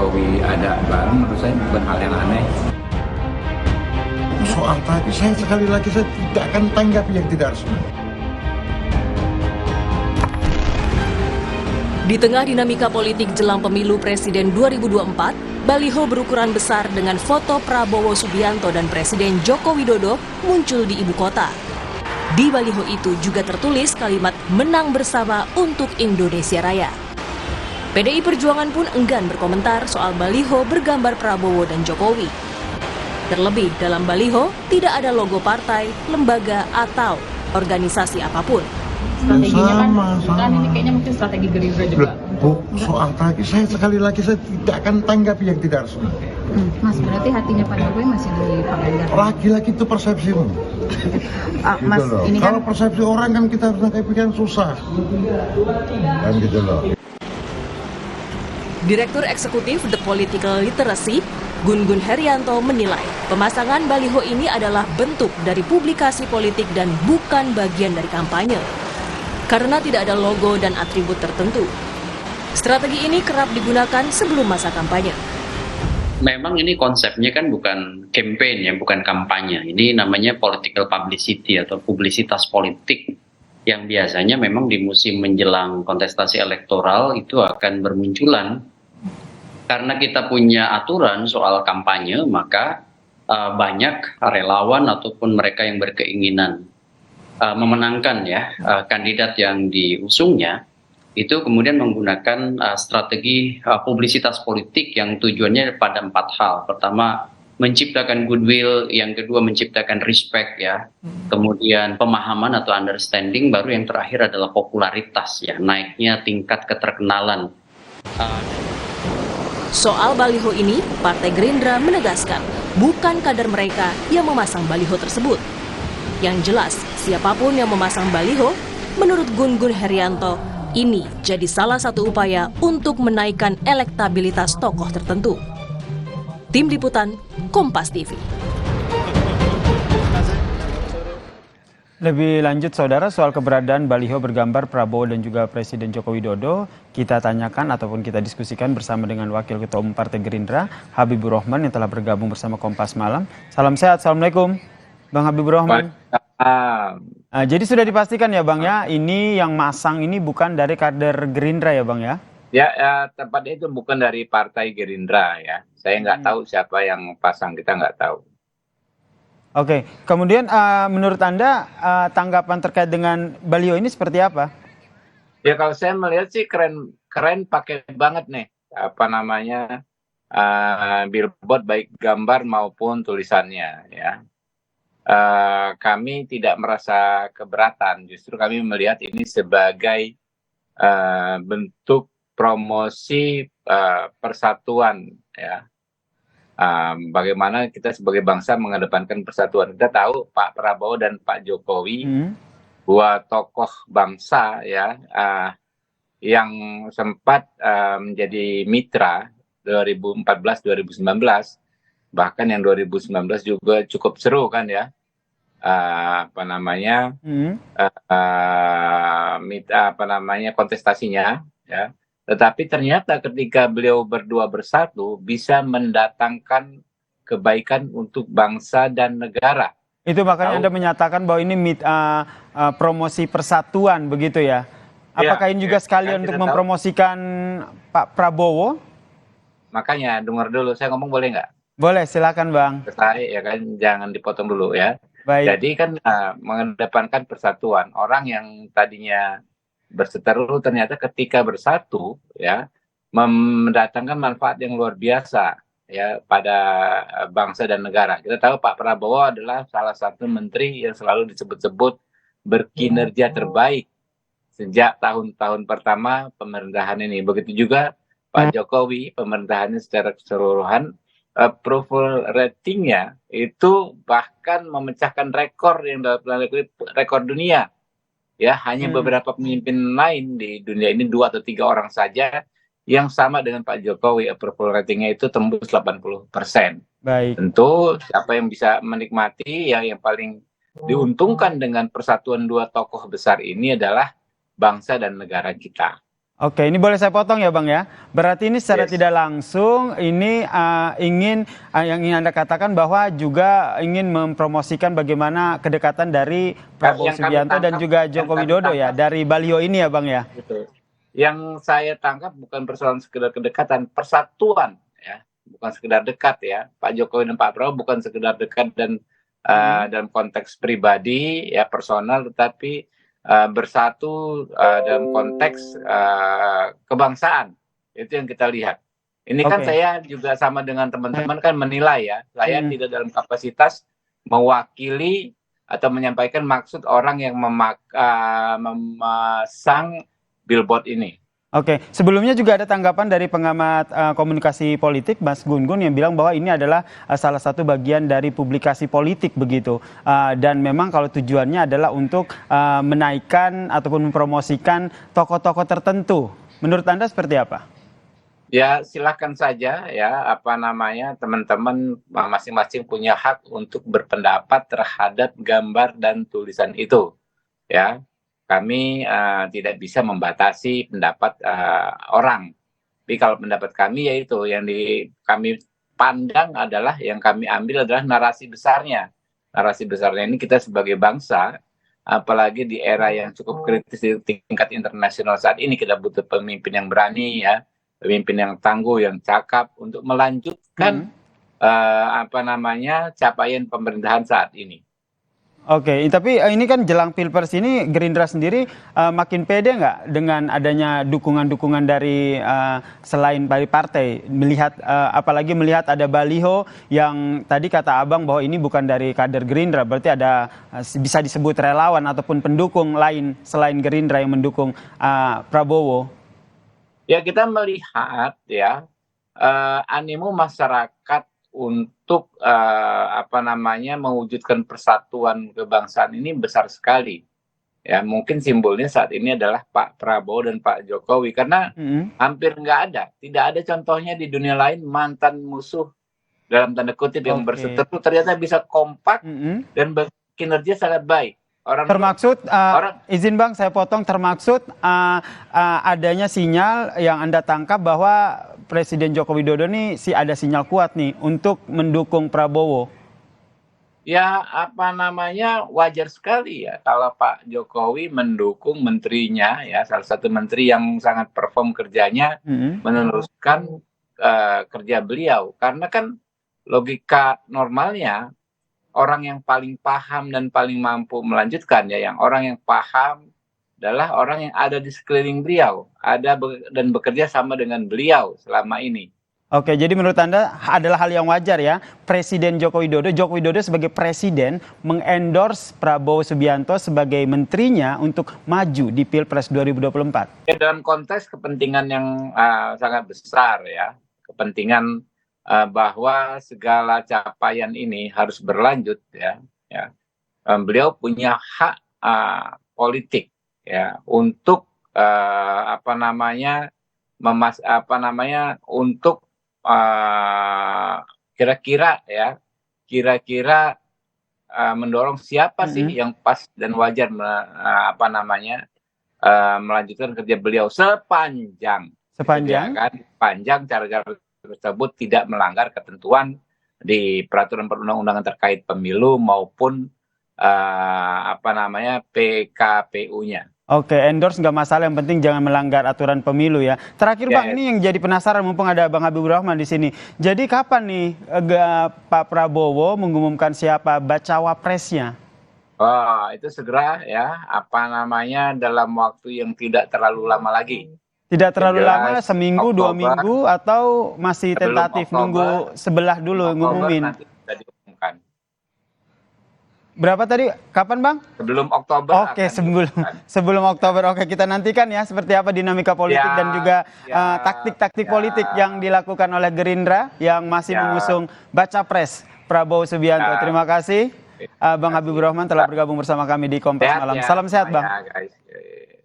Jokowi ada bareng, menurut saya bukan hal yang aneh. Soal tadi saya sekali lagi saya tidak akan tanggapi yang tidak resmi. Di tengah dinamika politik jelang pemilu Presiden 2024, baliho berukuran besar dengan foto Prabowo Subianto dan Presiden Joko Widodo muncul di ibu kota. Di baliho itu juga tertulis kalimat "Menang bersama untuk Indonesia Raya". PDI Perjuangan pun enggan berkomentar soal baliho bergambar Prabowo dan Jokowi. Terlebih dalam baliho tidak ada logo partai, lembaga, atau organisasi apapun. Strateginya Sama. ini kayaknya mungkin strategi Gerindra juga. Soal tadi saya sekali lagi saya tidak akan tanggapi yang tidak resmi. Mas, berarti hatinya Pak Jokowi masih di Pak Ganjar. Lagi-lagi itu persepsimu. Mas, Gitu loh. ini Kalau kan persepsi orang kan kita harus tanggapi kan susah. Kan gitu loh. Direktur Eksekutif The Political Literacy, Gun Gun Herianto menilai pemasangan baliho ini adalah bentuk dari publikasi politik dan bukan bagian dari kampanye. Karena tidak ada logo dan atribut tertentu. Strategi ini kerap digunakan sebelum masa kampanye. Memang ini konsepnya kan bukan campaign ya, bukan kampanye. Ini namanya political publicity atau publisitas politik yang biasanya memang di musim menjelang kontestasi elektoral itu akan bermunculan. Karena kita punya aturan soal kampanye, maka banyak relawan ataupun mereka yang berkeinginan memenangkan ya kandidat yang diusungnya, itu kemudian menggunakan strategi publisitas politik yang tujuannya pada 4 hal. Pertama, menciptakan goodwill, yang kedua menciptakan respect ya, kemudian pemahaman atau understanding, baru yang terakhir adalah popularitas ya, naiknya tingkat keterkenalan. Soal baliho ini, Partai Gerindra menegaskan bukan kader mereka yang memasang baliho tersebut. Yang jelas, siapapun yang memasang baliho, menurut Gun Gun Herianto, ini jadi salah satu upaya untuk menaikkan elektabilitas tokoh tertentu. Tim Liputan, Kompas TV. Lebih lanjut, saudara, soal keberadaan baliho bergambar Prabowo dan juga Presiden Joko Widodo, kita tanyakan ataupun kita diskusikan bersama dengan Wakil Ketua Umum Partai Gerindra, Habibur Rahman, yang telah bergabung bersama Kompas Malam. Salam sehat, Assalamualaikum, Bang Habibur Rahman. Jadi sudah dipastikan ya, Bang ya, ini yang masang ini bukan dari kader Gerindra ya, Bang ya? Ya, tepatnya itu bukan dari Partai Gerindra ya. Saya nggak tahu siapa yang pasang, kita nggak tahu. Oke, kemudian menurut Anda tanggapan terkait dengan baliho ini seperti apa? Ya kalau saya melihat sih keren pakai banget nih, apa namanya, billboard baik gambar maupun tulisannya ya. Kami tidak merasa keberatan, justru kami melihat ini sebagai bentuk promosi persatuan ya. Bagaimana kita sebagai bangsa mengedepankan persatuan. Kita tahu Pak Prabowo dan Pak Jokowi, dua tokoh bangsa ya, yang sempat menjadi mitra 2014-2019, bahkan yang 2019 juga cukup seru kan ya, kontestasinya ya. Tetapi ternyata ketika beliau berdua bersatu bisa mendatangkan kebaikan untuk bangsa dan negara. Itu makanya Anda menyatakan bahwa ini promosi persatuan begitu ya. Apakah ini juga sekalian untuk mempromosikan Pak Prabowo? Makanya dengar dulu, saya ngomong boleh nggak? Boleh, silakan Bang. Saya ya kan, jangan dipotong dulu ya. Baik. Jadi kan mengedepankan persatuan. Orang yang tadinya berseteru ternyata ketika bersatu ya mendatangkan manfaat yang luar biasa ya pada bangsa dan negara. Kita tahu Pak Prabowo adalah salah satu menteri yang selalu disebut-sebut berkinerja terbaik sejak tahun-tahun pertama pemerintahan ini. Begitu juga Pak Jokowi, pemerintahannya secara keseluruhan, approval ratingnya itu bahkan memecahkan rekor yang dalam rekor dunia. Ya, hanya beberapa pemimpin lain di dunia ini 2 atau 3 orang saja yang sama dengan Pak Jokowi, approval ratingnya itu tembus 80%. Baik. Tentu siapa yang bisa menikmati ya, yang paling diuntungkan dengan persatuan dua tokoh besar ini adalah bangsa dan negara kita. Oke, ini boleh saya potong ya Bang ya. Berarti ini secara Yes. tidak langsung ini yang ingin Anda katakan bahwa juga ingin mempromosikan bagaimana kedekatan dari Prabowo Yang kami Subianto dan tangkap- juga yang Joko kami Widodo ya tangkap- dari baliho ini ya Bang ya. Gitu. Yang saya tangkap bukan persoalan sekedar kedekatan, persatuan ya, bukan sekedar dekat ya. Pak Jokowi dan Pak Prabowo bukan sekedar dekat dan dalam konteks pribadi ya personal, tetapi bersatu dalam konteks kebangsaan. Itu yang kita lihat. Ini kan Oke. saya juga sama dengan teman-teman kan menilai ya, saya Hmm. tidak dalam kapasitas mewakili atau menyampaikan maksud orang yang memasang billboard ini. Oke, sebelumnya juga ada tanggapan dari pengamat komunikasi politik Mas Gun-Gun yang bilang bahwa ini adalah salah satu bagian dari publikasi politik begitu. Dan memang kalau tujuannya adalah untuk menaikkan ataupun mempromosikan tokoh-tokoh tertentu. Menurut Anda seperti apa? Ya silahkan saja ya, apa namanya, teman-teman masing-masing punya hak untuk berpendapat terhadap gambar dan tulisan itu. Ya, kami tidak bisa membatasi pendapat orang. Tapi kalau pendapat kami yaitu yang kami pandang adalah, yang kami ambil adalah narasi besarnya. Narasi besarnya ini kita sebagai bangsa, apalagi di era yang cukup kritis di tingkat internasional saat ini, kita butuh pemimpin yang berani ya, pemimpin yang tangguh, yang cakap untuk melanjutkan capaian pemerintahan saat ini. Oke, tapi ini kan jelang Pilpres ini Gerindra sendiri makin pede nggak dengan adanya dukungan-dukungan dari selain dari partai, melihat apalagi melihat ada baliho yang tadi kata Abang bahwa ini bukan dari kader Gerindra, berarti ada bisa disebut relawan ataupun pendukung lain selain Gerindra yang mendukung Prabowo. Ya, kita melihat ya animo masyarakat untuk mewujudkan persatuan kebangsaan ini besar sekali. Ya, mungkin simbolnya saat ini adalah Pak Prabowo dan Pak Jokowi, karena hampir tidak ada contohnya di dunia lain mantan musuh dalam tanda kutip yang berseteru ternyata bisa kompak dan berkinerja sangat baik. Termaksud, izin Bang saya potong, termaksud adanya sinyal yang Anda tangkap bahwa Presiden Joko Widodo nih ada sinyal kuat nih untuk mendukung Prabowo. Ya, wajar sekali ya kalau Pak Jokowi mendukung menterinya ya, salah satu menteri yang sangat perform kerjanya, meneruskan kerja beliau. Karena kan logika normalnya orang yang paling paham dan paling mampu melanjutkan ya, orang yang paham adalah orang yang ada di sekeliling beliau, dan bekerja sama dengan beliau selama ini. Oke, jadi menurut Anda adalah hal yang wajar ya, Presiden Joko Widodo sebagai presiden mengendorse Prabowo Subianto sebagai menterinya untuk maju di Pilpres 2024. Ya, dalam konteks kepentingan yang sangat besar ya, kepentingan bahwa segala capaian ini harus berlanjut ya. Beliau punya hak politik ya untuk untuk kira-kira mendorong siapa sih yang pas dan wajar melanjutkan kerja beliau sepanjang cara-cara tersebut tidak melanggar ketentuan di peraturan perundang-undangan terkait pemilu maupun PKPU-nya. Oke, endorse nggak masalah, yang penting jangan melanggar aturan pemilu ya. Terakhir Bang, ini yang jadi penasaran mumpung ada Bang Habibur Rahman di sini. Jadi kapan nih Pak Prabowo mengumumkan siapa bacawa presnya? Itu segera ya, dalam waktu yang tidak terlalu lama lagi. Tidak terlalu lama, seminggu, Oktober, 2 minggu, atau masih tentatif Oktober, nunggu sebelah dulu ngumumin? Nanti sudah diumumkan. Berapa tadi? Kapan Bang? Sebelum Oktober. Oke, sebelum Oktober. Oke, kita nantikan ya seperti apa dinamika politik dan juga taktik-taktik politik yang dilakukan oleh Gerindra yang masih mengusung baca pres Prabowo Subianto. Terima kasih Bang Habibur Rahman telah bergabung bersama kami di Kompas Malam. Salam sehat Bang. Guys.